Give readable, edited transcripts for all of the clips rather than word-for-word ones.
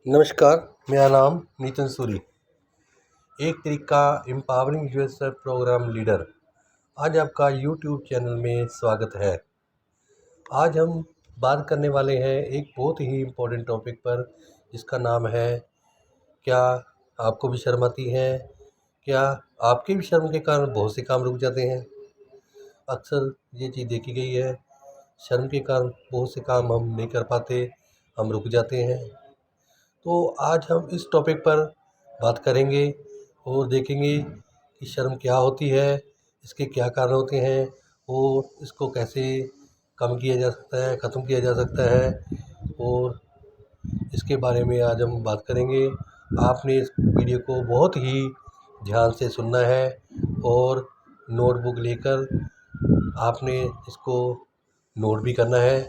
नमस्कार, मेरा नाम नितिन सूरी। एक तरीका एम्पावरिंग यूएसएफ प्रोग्राम लीडर। आज आपका यूट्यूब चैनल में स्वागत है। आज हम बात करने वाले हैं एक बहुत ही इम्पोर्टेंट टॉपिक पर, जिसका नाम है, क्या आपको भी शर्म आती है? क्या आपके भी शर्म के कारण बहुत से काम रुक जाते हैं? अक्सर ये चीज़ देखी गई है, शर्म के कारण बहुत से काम हम नहीं कर पाते, हम रुक जाते हैं। तो आज हम इस टॉपिक पर बात करेंगे और देखेंगे कि शर्म क्या होती है, इसके क्या कारण होते हैं और इसको कैसे कम किया जा सकता है, ख़त्म किया जा सकता है, और इसके बारे में आज हम बात करेंगे। आपने इस वीडियो को बहुत ही ध्यान से सुनना है और नोटबुक लेकर आपने इसको नोट भी करना है,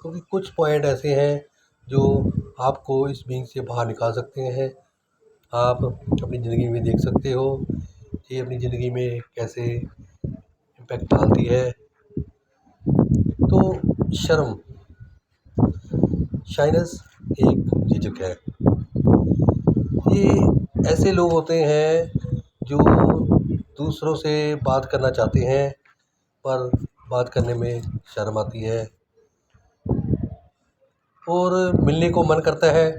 क्योंकि कुछ पॉइंट ऐसे हैं जो आपको इस बीच से बाहर निकाल सकते हैं। आप अपनी ज़िंदगी में देख सकते हो कि अपनी ज़िंदगी में कैसे इम्पैक्ट डालती है। तो शर्म, शाइनेस एक झिझक है। ये ऐसे लोग होते हैं जो दूसरों से बात करना चाहते हैं, पर बात करने में शर्म आती है, और मिलने को मन करता है,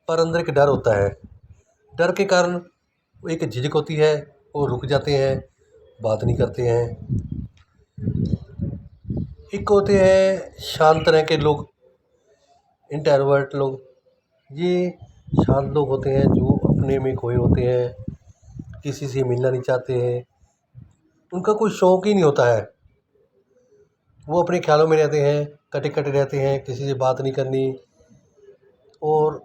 पर अंदर एक डर होता है। डर के कारण एक झिझक होती है, वो रुक जाते हैं, बात नहीं करते हैं। एक होते हैं शांत तरह के लोग, इंट्रोवर्ट लोग। ये शांत लोग होते हैं जो अपने में खोए होते हैं, किसी से मिलना नहीं चाहते हैं, उनका कोई शौक़ ही नहीं होता है। वो अपने ख्यालों में रहते हैं, कटे कटे रहते हैं, किसी से बात नहीं करनी, और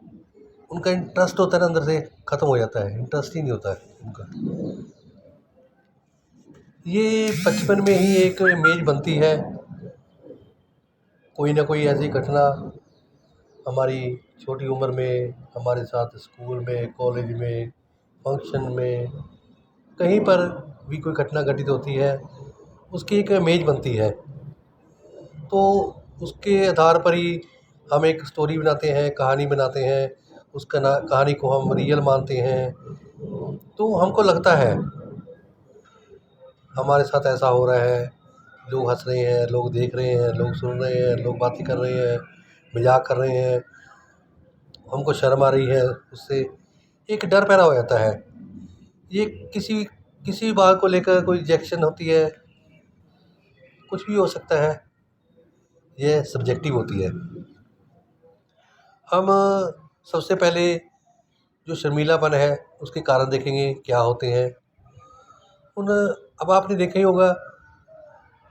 उनका इंटरेस्ट होता है ना, अंदर से ख़त्म हो जाता है, इंटरेस्ट ही नहीं होता है उनका। ये बचपन में ही एक इमेज बनती है, कोई ना कोई ऐसी घटना हमारी छोटी उम्र में हमारे साथ स्कूल में, कॉलेज में, फंक्शन में, कहीं पर भी कोई घटना घटित होती है, उसकी एक इमेज बनती है। तो उसके आधार पर ही हम एक स्टोरी बनाते हैं, कहानी बनाते हैं, कहानी को हम रियल मानते हैं। तो हमको लगता है हमारे साथ ऐसा हो रहा है, लोग हंस रहे हैं, लोग देख रहे हैं, लोग सुन रहे हैं, लोग बातें कर रहे हैं, मजाक कर रहे हैं, हमको शर्म आ रही है, उससे एक डर पैदा हो जाता है। ये किसी किसी बात को लेकर कोई रिजेक्शन होती है, कुछ भी हो सकता है, यह सब्जेक्टिव होती है। हम सबसे पहले जो शर्मीलापन है उसके कारण देखेंगे क्या होते हैं। उन अब आपने देखा ही होगा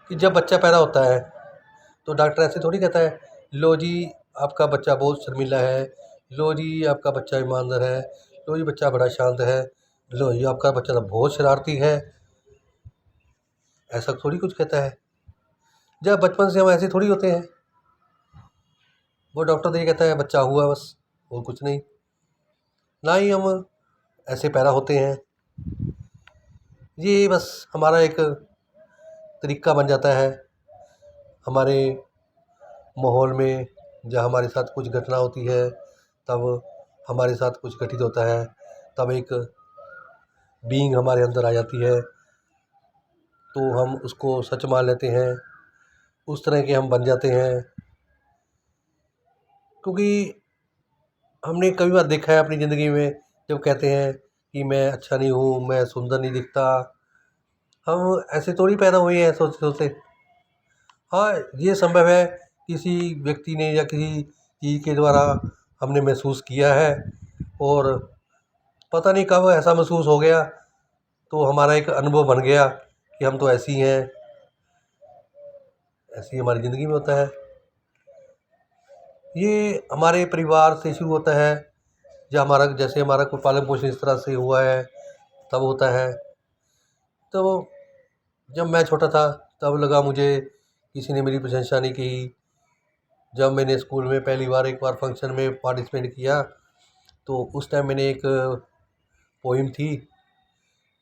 कि जब बच्चा पैदा होता है तो डॉक्टर ऐसे थोड़ी कहता है, लो जी आपका बच्चा बहुत शर्मीला है, लो जी आपका बच्चा ईमानदार है, लो जी बच्चा बड़ा शांत है, लो जी आपका बच्चा तो बहुत शरारती है। ऐसा थोड़ी कुछ कहता है। जब बचपन से हम ऐसे थोड़ी होते हैं, वो डॉक्टर तो ये कहता है बच्चा हुआ बस, और कुछ नहीं। ना ही हम ऐसे पैदा होते हैं, ये बस हमारा एक तरीका बन जाता है। हमारे माहौल में जब हमारे साथ कुछ घटना होती है, तब हमारे साथ कुछ घटित होता है, तब एक बीइंग हमारे अंदर आ जाती है, तो हम उसको सच मान लेते हैं, उस तरह के हम बन जाते हैं। क्योंकि हमने कई बार देखा है अपनी ज़िंदगी में, जब कहते हैं कि मैं अच्छा नहीं हूँ, मैं सुंदर नहीं दिखता, हम ऐसे थोड़ी पैदा हुए हैं सोचते सोचते। हाँ, ये संभव है किसी व्यक्ति ने या किसी चीज़ के द्वारा हमने महसूस किया है, और पता नहीं कब ऐसा महसूस हो गया, तो हमारा एक अनुभव बन गया कि हम तो ऐसे ही हैं। ऐसे ही हमारी ज़िंदगी में होता है। ये हमारे परिवार से शुरू होता है, या जैसे हमारा कोई पालन पोषण इस तरह से हुआ है, तब होता है। तो जब मैं छोटा था तब लगा मुझे किसी ने मेरी प्रशंसा नहीं की। जब मैंने स्कूल में पहली बार एक बार फंक्शन में पार्टिसिपेट किया, तो उस टाइम मैंने एक पोइम थी,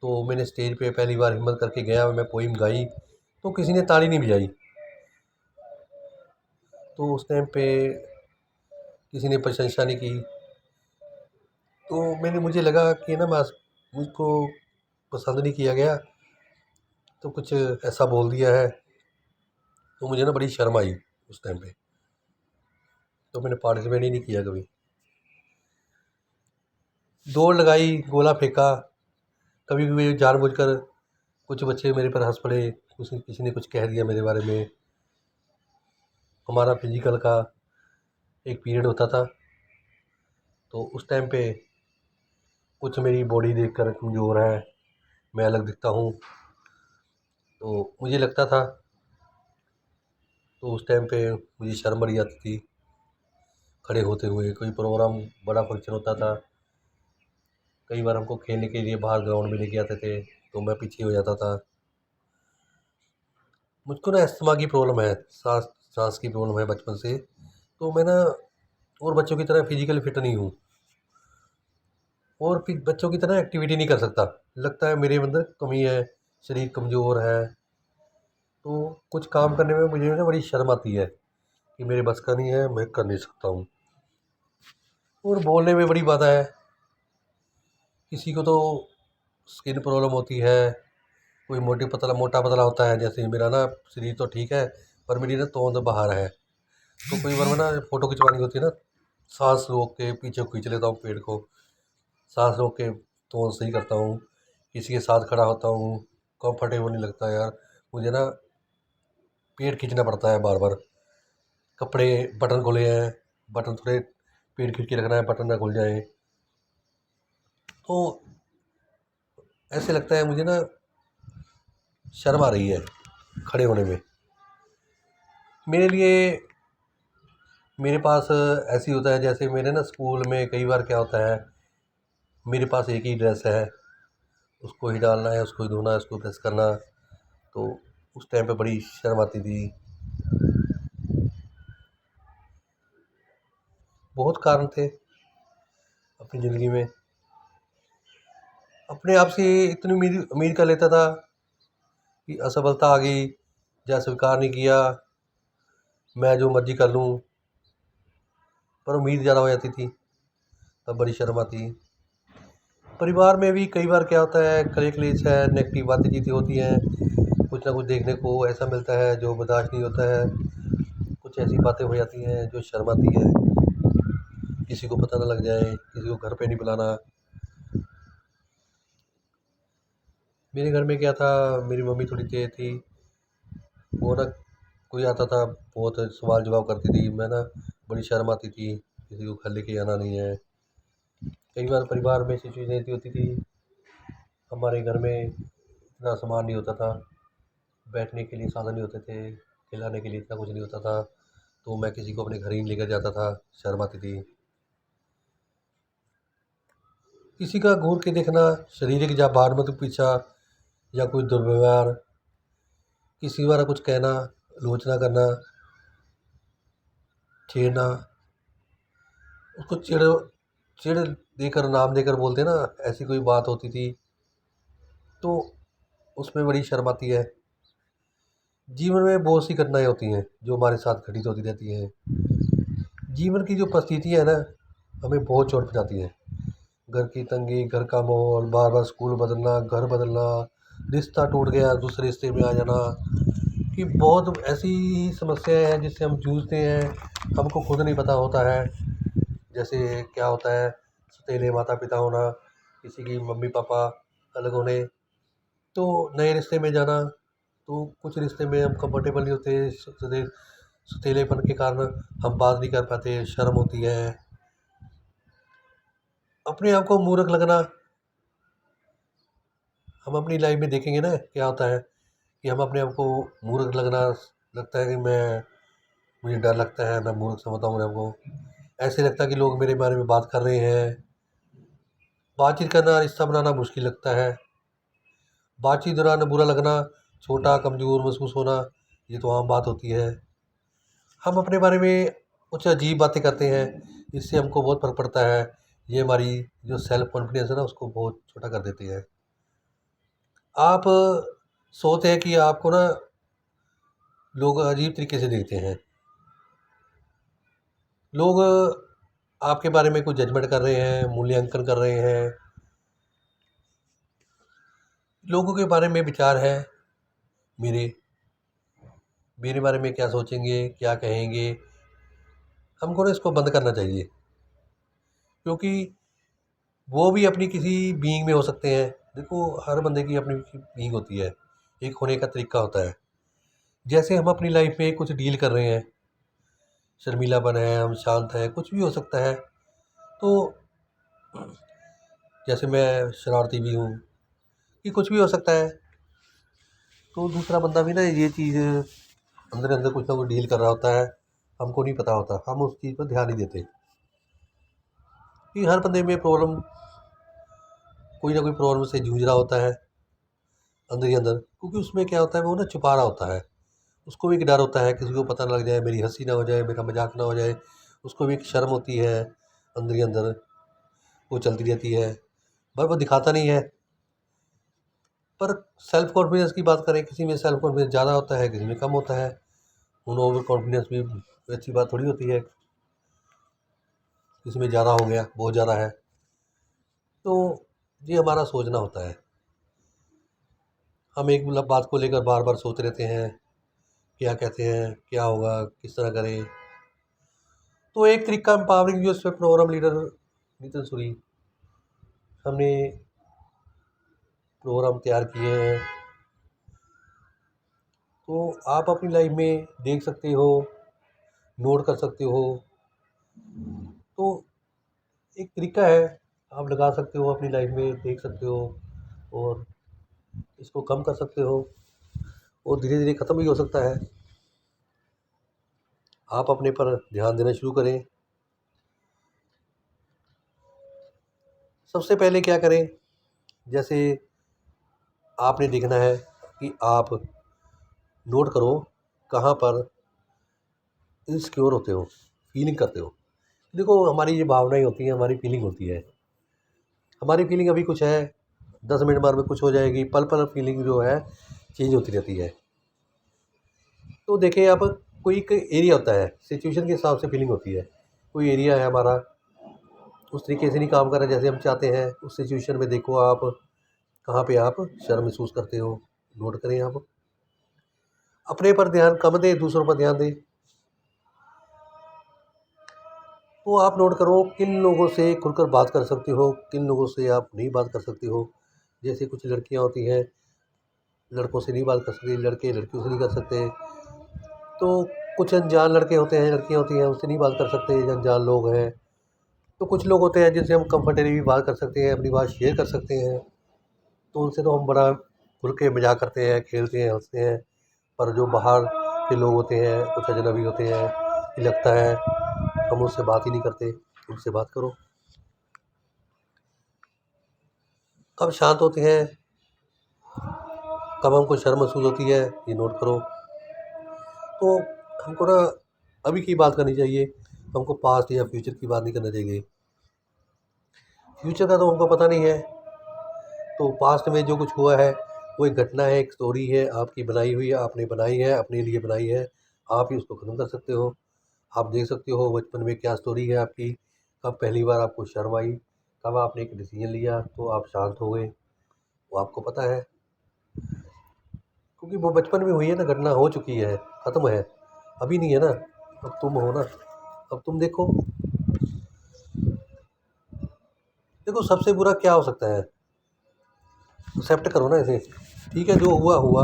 तो मैंने स्टेज पे पहली बार हिम्मत करके गया, मैं पोइम गाई, तो किसी ने ताली नहीं बजाई। तो उस टाइम पे किसी ने प्रशंसा नहीं की, तो मुझे लगा कि ना मुझको पसंद नहीं किया गया, तो कुछ ऐसा बोल दिया है। तो मुझे ना बड़ी शर्म आई उस टाइम पे, तो मैंने पार्टिसिपेट ही नहीं किया कभी। दौड़ लगाई, गोला फेंका, कभी कभी जानबूझकर कुछ बच्चे मेरे पर हंस पड़े, किसी ने कुछ कह दिया मेरे बारे में। हमारा फिजिकल का एक पीरियड होता था, तो उस टाइम पे कुछ मेरी बॉडी देखकर कमज़ोर है, मैं अलग दिखता हूँ, तो मुझे लगता था। तो उस टाइम पे मुझे शर्म बड़ी आती थी खड़े होते हुए। कोई प्रोग्राम, बड़ा फंक्शन होता था, कई बार हमको खेलने के लिए बाहर ग्राउंड में लेके आते थे, तो मैं पीछे हो जाता था। मुझको ना अस्थमा की प्रॉब्लम है, सांस की प्रॉब्लम है बचपन से। तो मैं ना और बच्चों की तरह फिजिकली फिट नहीं हूँ, और फिर बच्चों की तरह एक्टिविटी नहीं कर सकता। लगता है मेरे अंदर कमी है, शरीर कमज़ोर है। तो कुछ काम करने में मुझे ना बड़ी शर्म आती है कि मेरे बस का नहीं है, मैं कर नहीं सकता हूँ। और बोलने में बड़ी बाधा है। किसी को तो स्किन प्रॉब्लम होती है, कोई मोटा पतला होता है। जैसे मेरा ना शरीर तो ठीक है, पर मेरी ना तोंद बाहर है। तो कई बार मैं ना फ़ोटो खिंचवानी होती है ना, सांस रोक के पीछे खींच लेता हूँ पेड़ को, सांस रोक के तोंद सही करता हूँ। किसी के साथ खड़ा होता हूँ, कंफर्टेबल नहीं लगता यार, मुझे ना पेड़ खींचना पड़ता है बार बार। कपड़े बटन खुले हैं, बटन थोड़े पेड़ खींच के रखना है, बटन ना खुल जाए। तो ऐसे लगता है मुझे ना, शर्म आ रही है खड़े होने में। मेरे लिए, मेरे पास ऐसे ही होता है, जैसे मेरे ना स्कूल में कई बार क्या होता है, मेरे पास एक ही ड्रेस है, उसको ही डालना है, उसको ही धोना है, उसको प्रेस करना। तो उस टाइम पे बड़ी शर्म आती थी। बहुत कारण थे अपनी ज़िंदगी में। अपने आप से इतनी उम्मीद उम्मीद कर लेता था कि असफलता आ गई या स्वीकार नहीं किया, मैं जो मर्ज़ी कर लूँ, पर उम्मीद ज़्यादा हो जाती थी, तब बड़ी शर्म आती। परिवार में भी कई बार क्या होता है, कलेश क्लेश है, नेगेटिव बातें चीज़ें होती हैं, कुछ ना कुछ देखने को ऐसा मिलता है जो बर्दाश्त नहीं होता है। कुछ ऐसी बातें हो जाती हैं जो शर्म आती है, किसी को पता ना लग जाए, किसी को घर पे नहीं बुलाना। मेरे घर में क्या था, मेरी मम्मी थोड़ी तेज थी, वो ना कोई आता था बहुत सवाल जवाब करती थी, मैं ना बड़ी शर्म आती थी, किसी को घर लेके आना नहीं है। कई बार परिवार में सिचुएशन ऐसी होती थी, हमारे घर में इतना सामान नहीं होता था, बैठने के लिए साधन नहीं होते थे, खिलाने के लिए इतना कुछ नहीं होता था, तो मैं किसी को अपने घर ही नहीं लेकर जाता था, शर्म आती थी। किसी का घूर के देखना, शारीरिक या भावनात्मक पीछा या कोई दुर्व्यवहार, किसी द्वारा कुछ कहना, आलोचना करना, छेड़ना, उसको चिढ़ देकर, नाम देकर बोलते ना, ऐसी कोई बात होती थी, तो उसमें बड़ी शर्म आती है। जीवन में बहुत सी घटनाएं होती हैं जो हमारे साथ घटित होती रहती हैं। जीवन की जो परिस्थितियाँ हैं ना, हमें बहुत चोट पहुँचाती हैं। घर की तंगी, घर का माहौल, बार बार स्कूल बदलना, घर बदलना, रिश्ता टूट गया दूसरे रिश्ते में आ जाना, कि बहुत ऐसी समस्याएं हैं जिससे हम जूझते हैं, हमको खुद नहीं पता होता है। जैसे क्या होता है, सौतेले माता पिता होना, किसी की मम्मी पापा अलग होने, तो नए रिश्ते में जाना, तो कुछ रिश्ते में हम कंफर्टेबल नहीं होते, सौतेलेपन के कारण हम बात नहीं कर पाते, शर्म होती है। अपने आप को मूर्ख लगना, हम अपनी लाइफ में देखेंगे ना क्या होता है कि हम अपने आप को मूर्ख लगना, लगता है कि मुझे डर लगता है, मैं मूर्ख समझता हूँ अपने आप को। ऐसे लगता है कि लोग मेरे बारे में बात कर रहे हैं। बातचीत करना, रिश्ता बनाना मुश्किल लगता है। बातचीत दौरान बुरा लगना, छोटा कमज़ोर महसूस होना, ये तो आम बात होती है। हम अपने बारे में कुछ अजीब बातें करते हैं, इससे हमको बहुत फ़र्क पड़ता है। ये हमारी जो सेल्फ कॉन्फिडेंस है ना, उसको बहुत छोटा कर देती है। आप सोचते हैं कि आपको ना लोग अजीब तरीके से देखते हैं। लोग आपके बारे में कुछ जजमेंट कर रहे हैं, मूल्यांकन कर रहे हैं, लोगों के बारे में विचार है मेरे मेरे बारे में क्या सोचेंगे, क्या कहेंगे। हमको ना इसको बंद करना चाहिए, क्योंकि वो भी अपनी किसी बीइंग में हो सकते हैं। देखो, हर बंदे की अपनी बीइंग होती है, एक होने का तरीका होता है। जैसे हम अपनी लाइफ में कुछ डील कर रहे हैं, शर्मीलापन है, हम शांत हैं, कुछ भी हो सकता है। तो जैसे मैं शरारती भी हूँ, ये कुछ भी हो सकता है। तो दूसरा बंदा भी ना ये चीज़ अंदर अंदर कुछ ना कुछ डील कर रहा होता है, हमको नहीं पता होता, हम उस चीज़ पर ध्यान नहीं देते कि हर बंदे में प्रॉब्लम, कोई ना कोई प्रॉब्लम से जूझ रहा होता है अंदर ही अंदर। क्योंकि उसमें क्या होता है, वो ना छुपा रहा होता है। उसको भी एक डर होता है, किसी को पता ना लग जाए, मेरी हंसी ना हो जाए, मेरा मजाक ना हो जाए। उसको भी एक शर्म होती है अंदर ही अंदर, वो चलती रहती है, पर वो दिखाता नहीं है। पर सेल्फ कॉन्फिडेंस की बात करें, किसी में सेल्फ कॉन्फिडेंस ज़्यादा होता है, किसी में कम होता है। उन ओवर कॉन्फिडेंस भी अच्छी बात थोड़ी होती है, किसी में ज़्यादा हो गया, बहुत ज़्यादा है। तो ये हमारा सोचना होता है। हम एक मतलब बात को लेकर बार बार सोच रहते हैं, क्या कहते हैं, क्या होगा, किस तरह करें। तो एक तरीका empowering US program leader Nitin Suri, हमने प्रोग्राम तैयार किए हैं। तो आप अपनी लाइफ में देख सकते हो, नोट कर सकते हो। तो एक तरीका है, आप लगा सकते हो अपनी लाइफ में, देख सकते हो और इसको कम कर सकते हो, और धीरे धीरे ख़त्म भी हो सकता है। आप अपने पर ध्यान देना शुरू करें। सबसे पहले क्या करें, जैसे आपने देखना है कि आप नोट करो कहाँ पर इनसिक्योर होते हो, फीलिंग करते हो। देखो, हमारी ये भावनाएं होती हैं, हमारी फीलिंग होती है। हमारी फीलिंग अभी कुछ है, 10 मिनट बाद में कुछ हो जाएगी। पल पल फीलिंग जो है चेंज होती रहती है। तो देखिए, अब कोई एक एरिया होता है, सिचुएशन के हिसाब से फीलिंग होती है। कोई एरिया है हमारा, उस तरीके से नहीं काम कर रहा है जैसे हम चाहते हैं। उस सिचुएशन में देखो आप कहाँ पे आप शर्म महसूस करते हो, नोट करें। आप अपने पर ध्यान कम दें, दूसरों पर ध्यान दें। तो आप नोट करो किन लोगों से खुलकर बात कर सकते हो, किन लोगों से आप नहीं बात कर सकते हो। जैसे कुछ लड़कियां होती हैं, लड़कों से नहीं बात कर सकती, लड़के लड़कियों से नहीं कर सकते। तो कुछ अनजान लड़के होते हैं, लड़कियां होती हैं, उससे नहीं बात कर सकते, जो अनजान लोग हैं। तो कुछ लोग होते हैं जिनसे हम कंफर्टेबली बात कर सकते हैं, अपनी बात शेयर कर सकते हैं। तो उनसे तो हम बड़ा खुल के मजाक करते हैं, खेलते हैं, हंसते हैं। पर जो बाहर के लोग होते हैं, कुछ अजनबी होते हैं, ये लगता है हम उससे बात ही नहीं करते। उनसे बात करो। कब शांत होते हैं, कब हमको शर्म महसूस होती है, ये नोट करो। तो हमको ना अभी की बात करनी चाहिए, हमको पास्ट या फ्यूचर की बात नहीं करना चाहिए। फ्यूचर का तो हमको पता नहीं है। तो पास्ट में जो कुछ हुआ है वो एक घटना है, एक स्टोरी है, आपकी बनाई हुई है, आपने बनाई है, अपने लिए बनाई है। आप ही उसको ख़त्म कर सकते हो। आप देख सकते हो बचपन में क्या स्टोरी है आपकी, कब पहली बार आपको शर्म आई, कब आपने एक डिसीजन लिया तो आप शांत हो गए, वो आपको पता है। क्योंकि वो बचपन में हुई है ना, घटना हो चुकी है, ख़त्म है, अभी नहीं है ना। अब तुम हो ना, अब तुम देखो। देखो, सबसे बुरा क्या हो सकता है, एक्सेप्ट करो ना इसे। ठीक है, जो हुआ हुआ,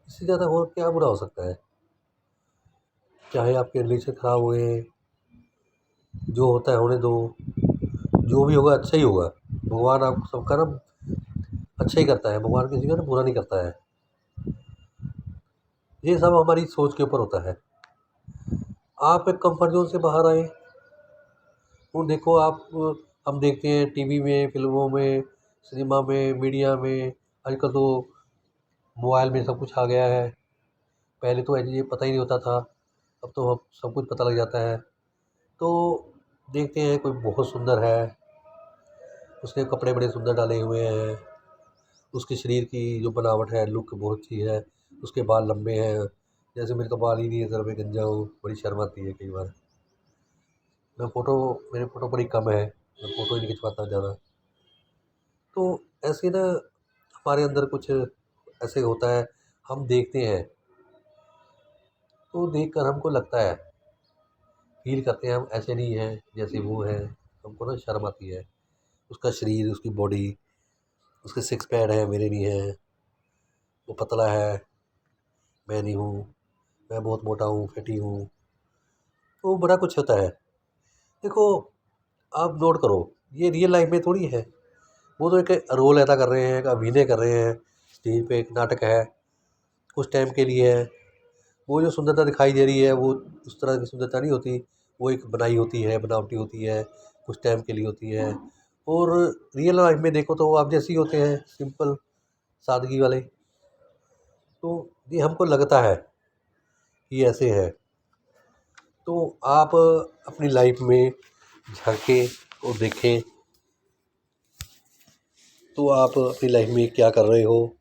इससे ज़्यादा और क्या बुरा हो सकता है। चाहे आपके रिलेशन ख़राब हुए, जो होता है होने दो, जो भी होगा अच्छा ही होगा। भगवान आप सबका ना अच्छा ही करता है, भगवान किसी का ना बुरा नहीं करता है। ये सब हमारी सोच के ऊपर होता है। आप एक कंफर्ट जोन से बाहर आए। वो देखो आप, हम देखते हैं टीवी में, फिल्मों में, सिनेमा में, मीडिया में, आजकल तो मोबाइल में सब कुछ आ गया है। पहले तो ऐसे ये पता ही नहीं होता था, अब तो अब सब कुछ पता लग जाता है। तो देखते हैं कोई बहुत सुंदर है, उसने कपड़े बड़े सुंदर डाले हुए हैं, उसके शरीर की जो बनावट है, लुक बहुत अच्छी है, उसके बाल लंबे हैं। जैसे मेरे तो बाल ही नहीं है, सर मैं गंजा हूँ, बड़ी शर्म आती है कई बार। मेरे फ़ोटो बड़ी कम है, मैं फ़ोटो ही नहीं खिंचवाता ज़्यादा। तो ऐसे ना हमारे अंदर कुछ ऐसे होता है, हम देखते हैं तो देख कर हमको लगता है, फ़ील करते हैं हम ऐसे नहीं हैं जैसे वो है, हमको ना शर्म आती है। उसका शरीर, उसकी बॉडी, उसके सिक्स पैड है, मेरे नहीं है, वो पतला है, मैं नहीं हूँ, मैं बहुत मोटा हूँ, फैटी हूँ, तो बड़ा कुछ होता है। देखो, आप नोट करो, ये रियल लाइफ़ में थोड़ी है। वो तो एक रोल अदा कर रहे हैं, एक अभिनय कर रहे हैं, स्टेज पे एक नाटक है, कुछ टाइम के लिए है। वो जो सुंदरता दिखाई दे रही है, वो उस तरह की सुंदरता नहीं होती, वो एक बनाई होती है, बनावटी होती है, कुछ टाइम के लिए होती है। और रियल लाइफ़ में देखो तो वो आप जैसे ही होते हैं, सिंपल, सादगी वाले। तो ये हमको लगता है कि ऐसे है। तो आप अपनी लाइफ़ में झाँकें और देखें, तो आप अपनी लाइफ़ में क्या कर रहे हो?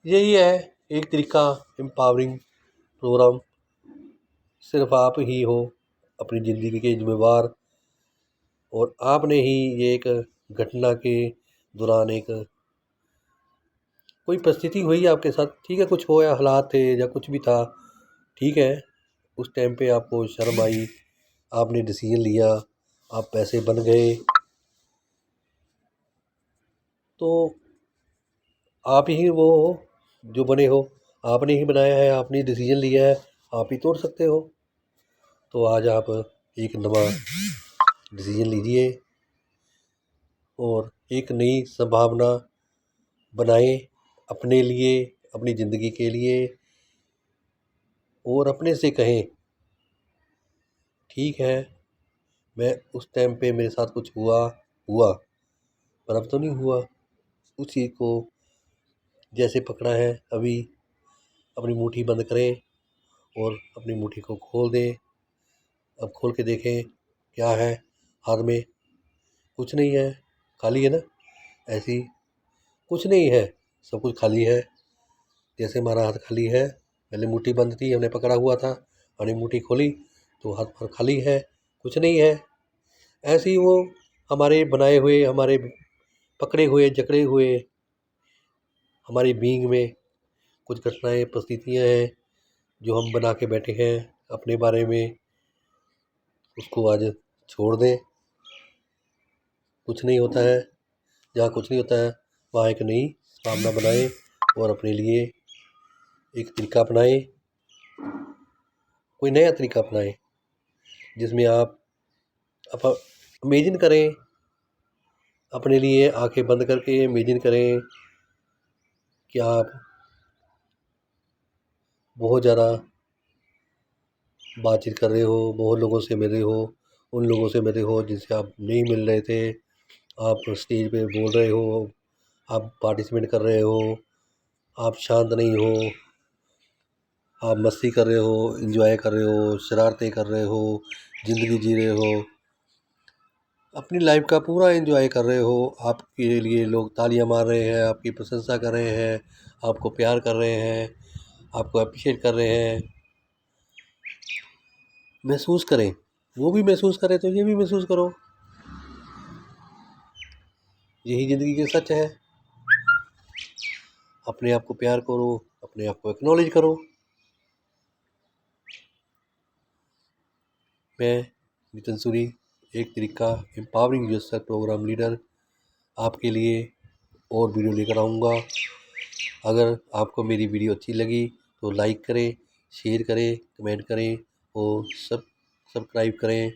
यही है एक तरीका, एम्पावरिंग प्रोग्राम। सिर्फ़ आप ही हो अपनी ज़िंदगी के ज़िम्मेवार, और आपने ही ये एक घटना के दौरान एक कोई परिस्थिति हुई आपके साथ, ठीक है, कुछ हो या हालात थे या कुछ भी था, ठीक है, उस टाइम पे आपको शर्म आई, आपने डिसीजन लिया, आप पैसे बन गए, तो आप ही वो हो जो बने हो, आपने ही बनाया है, आपने डिसीजन लिया है, आप ही तोड़ सकते हो। तो आज आप एक नवा डिसीजन लीजिए और एक नई संभावना बनाएं अपने लिए, अपनी ज़िंदगी के लिए, और अपने से कहें, ठीक है, मैं उस टाइम पे मेरे साथ कुछ हुआ, पर अब तो नहीं हुआ। उस चीज़ को जैसे पकड़ा है अभी, अपनी मुट्ठी बंद करें और अपनी मुट्ठी को खोल दें। अब खोल के देखें क्या है हाथ में, कुछ नहीं है, खाली है ना, ऐसे ही कुछ नहीं है, सब कुछ खाली है। जैसे हमारा हाथ खाली है, पहले मुट्ठी बंद थी, हमने पकड़ा हुआ था, हमने मुट्ठी खोली तो हाथ पर खाली है, कुछ नहीं है। ऐसे ही वो हमारे बनाए हुए, हमारे पकड़े हुए, जकड़े हुए हमारी बीइंग में कुछ घटनाएँ, परिस्थितियाँ हैं जो हम बना के बैठे हैं अपने बारे में, उसको आज छोड़ दें। कुछ नहीं होता है, जहाँ कुछ नहीं होता है वहाँ एक नई भावना बनाएं और अपने लिए एक तरीका अपनाएं, कोई नया तरीका अपनाएं जिसमें आप इमेजिन करें, अपने लिए आंखें बंद करके इमेजिन करें कि आप बहुत ज़्यादा बातचीत कर रहे हो, बहुत लोगों से मिल रहे हो, उन लोगों से मिल रहे हो जिनसे आप नहीं मिल रहे थे, आप स्टेज पे बोल रहे हो, आप पार्टिसिपेट कर रहे हो, आप शांत नहीं हो, आप मस्ती कर रहे हो, एंजॉय कर रहे हो, शरारतें कर रहे हो, ज़िंदगी जी रहे हो, अपनी लाइफ का पूरा एंजॉय कर रहे हो। आपके लिए लोग तालियां मार रहे हैं, आपकी प्रशंसा कर रहे हैं, आपको प्यार कर रहे हैं, आपको अप्रिशिएट कर रहे हैं। महसूस करें, वो भी महसूस करें तो ये भी महसूस करो, यही ज़िंदगी के सच है। अपने आप को प्यार करो, अपने आप को एक्नॉलेज करो। मैं नितिन सूरी, एक तरीका एम्पावरिंग योरसेल्फ प्रोग्राम लीडर, आपके लिए और वीडियो लेकर आऊँगा। अगर आपको मेरी वीडियो अच्छी लगी तो लाइक करें, शेयर करें, कमेंट करें और सब्सक्राइब करें।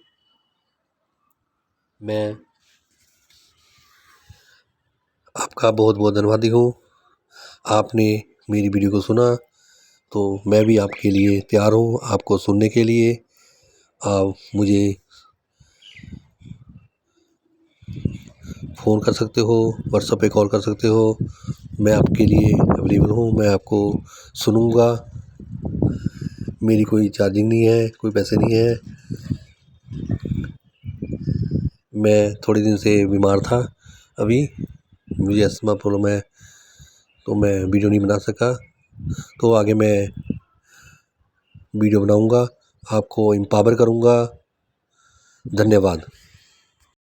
मैं आपका बहुत बहुत धन्यवादी हूँ। आपने मेरी वीडियो को सुना तो मैं भी आपके लिए तैयार हूँ, आपको सुनने के लिए। आप मुझे फ़ोन कर सकते हो, व्हाट्सएप पे कॉल कर सकते हो, मैं आपके लिए अवेलेबल हूँ, मैं आपको सुनूँगा। मेरी कोई चार्जिंग नहीं है, कोई पैसे नहीं है। मैं थोड़े दिन से बीमार था, अभी मुझे अस्थमा प्रॉब्लम है तो मैं वीडियो नहीं बना सका, तो आगे मैं वीडियो बनाऊँगा, आपको एम्पावर करूँगा। धन्यवाद।